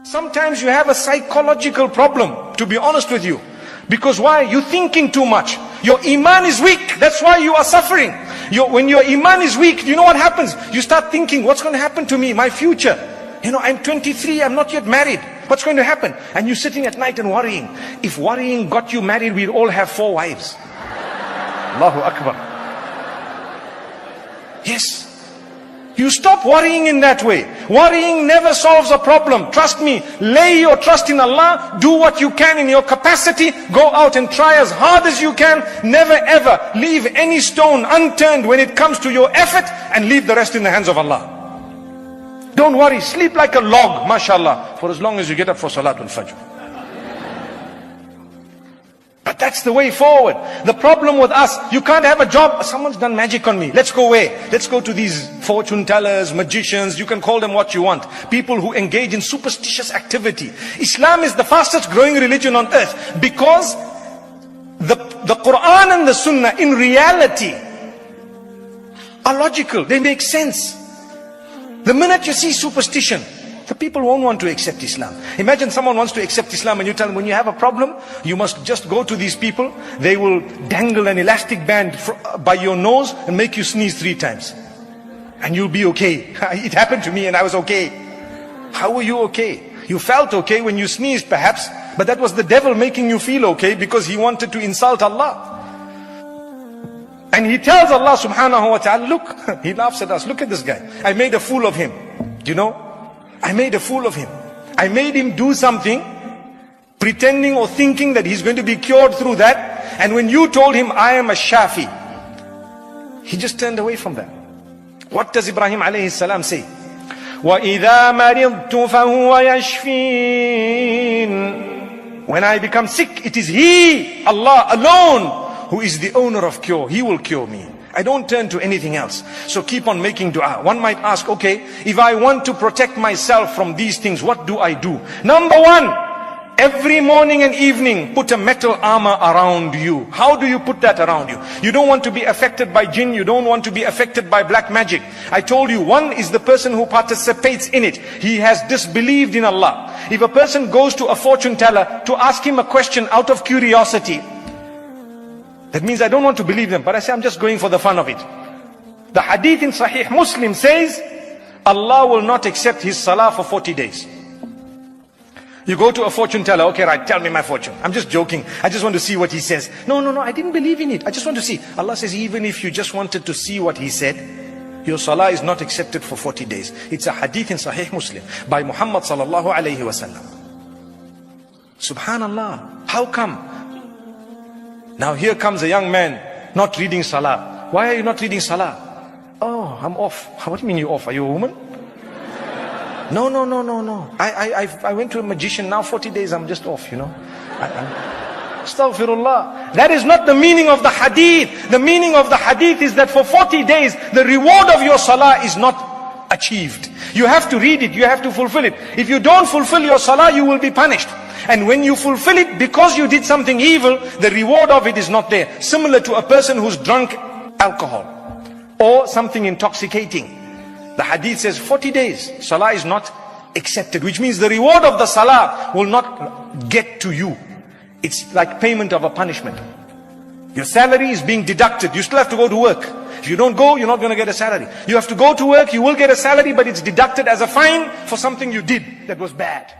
Sometimes you have a psychological problem, to be honest with you. Because why? You're thinking too much. Your iman is weak. That's why you are suffering. When your iman is weak, you know what happens? You start thinking, what's going to happen to me? My future. I'm 23, I'm not yet married. What's going to happen? And you're sitting at night and worrying. If worrying got you married, we'd all have 4 wives. Allahu Akbar. Yes. You stop worrying in that way. Worrying never solves a problem. Trust me. Lay your trust in Allah. Do what you can in your capacity. Go out and try as hard as you can. Never ever leave any stone unturned when it comes to your effort, and leave the rest in the hands of Allah. Don't worry. Sleep like a log, mashallah, for as long as you get up for Salatul Fajr. But that's the way forward. The problem with us, you can't have a job. Someone's done magic on me. Let's go where? Let's go to these fortune tellers, magicians. You can call them what you want. People who engage in superstitious activity. Islam is the fastest growing religion on earth, because the Quran and the Sunnah in reality are logical. They make sense. The minute you see superstition, the people won't want to accept Islam. Imagine someone wants to accept Islam and you tell them, when you have a problem, you must just go to these people. They will dangle an elastic band by your nose and make you sneeze 3 times. And you'll be okay. It happened to me and I was okay. How were you okay? You felt okay when you sneezed perhaps, but that was the devil making you feel okay, because he wanted to insult Allah. And he tells Allah subhanahu wa ta'ala, look, he laughs at us. Look at this guy. I made a fool of him. I made a fool of him. I made him do something, pretending or thinking that he's going to be cured through that. And when you told him, I am a Shafi, he just turned away from that. What does Ibrahim alayhi salam say? وَإِذَا مَرِضْتُ فَهُوَ يَشْفِينَ. When I become sick, it is He, Allah alone, who is the owner of cure. He will cure me. I don't turn to anything else. So keep on making dua. One might ask, okay, if I want to protect myself from these things, what do I do? Number 1, every morning and evening, put a metal armor around you. How do you put that around you? You don't want to be affected by jinn. You don't want to be affected by black magic. I told you, one is the person who participates in it. He has disbelieved in Allah. If a person goes to a fortune teller to ask him a question out of curiosity, that means I don't want to believe them, but I say I'm just going for the fun of it. The hadith in Sahih Muslim says, Allah will not accept his salah for 40 days. You go to a fortune teller, okay, right, tell me my fortune. I'm just joking. I just want to see what he says. No, I didn't believe in it. I just want to see. Allah says, even if you just wanted to see what he said, your salah is not accepted for 40 days. It's a hadith in Sahih Muslim by Muhammad sallallahu alayhi wasallam. Subhanallah. How come? Now here comes a young man not reading salah. Why are you not reading salah? Oh, I'm off. What do you mean you're off? Are you a woman? No. I went to a magician, now 40 days I'm just off, Astaghfirullah. That is not the meaning of the hadith. The meaning of the hadith is that for 40 days, the reward of your salah is not achieved. You have to read it, you have to fulfill it. If you don't fulfill your salah, you will be punished. And when you fulfill it because you did something evil, the reward of it is not there. Similar to a person who's drunk alcohol or something intoxicating. The hadith says 40 days, salah is not accepted, which means the reward of the salah will not get to you. It's like payment of a punishment. Your salary is being deducted. You still have to go to work. If you don't go, you're not going to get a salary. You have to go to work, you will get a salary, but it's deducted as a fine for something you did that was bad.